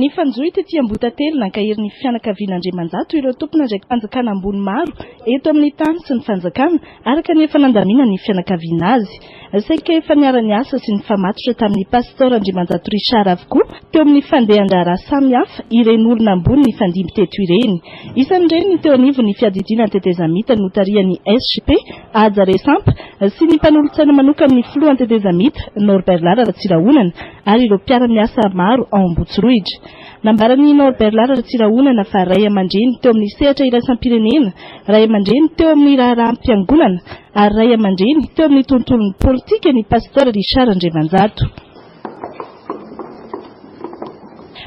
Ny fanjohy tetỳ Ambohitatelo nankahery ny fianakavian'Andriamanjato ireo tompona ndraiky fanjakana ambony maro eto amin'ny tany sy ny fanjakana araka ny efa nandamina ny fianakaviana azy. Saika efa niara niasa sy nifamatotra tamin'ny pastor Andriamanjato Richard avokoa teo amin'ny fandehan-draharaha samihafa ireny olona ambony ny fandimby teto ireny. Isan'ireny ny teo anivo ny fiadidiana Tetezamita notarian'ny SGP Ajare Sampa sy ny mpanolontsaina manokana ny filohan'ny Tetezamita Norbert Lara Ratsirahonana ary ireo mpiara-miasa maro ao Ambohitsirohitra. Nambarany Norbert Lara Ratsirahonana fa ray aman-dreny teo amin'ny sehatra iraisam-pirenena, ray aman-dreny teo amin'ny raharaha-mpiangonana ary ray aman-dreny teo amin'ny tontolon'ny politika ny pastor Richard Andriamanjato.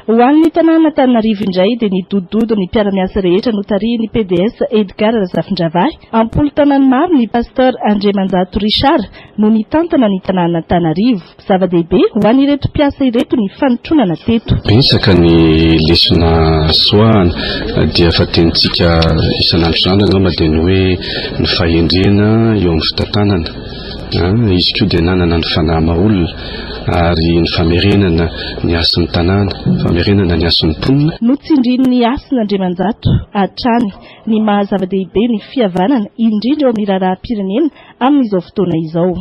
Ho an'ny tanàna Antananarivo indray dia nidododo ny mpiara-miasa rehetra notarian'ny PDS Edgar Razafindravahy ampolo tanàna maro ny pastor Andriamanjato Richard no nitantana ny tanàna Antananarivo. Zava-dehibe ho an'ireto mpiasa ireto ny fanotronana teto. Betsaka ny lesona soahana dia fatentsika isan'andro zany angamba dia ny hoe ny fahendrena eo amin'ny fitantanana. Izy koa dia nanana ny fanahy olona ary ny famerenana ny asin'ny tanàna, famerenana ny asin'ny mponina. Notsindrin'ny asin'Andriamanjato hatrany ny mahazava-dehibe ny fihavanana indrindra eo amin'ny raharaha-pirenena amin'izao fotoana izao.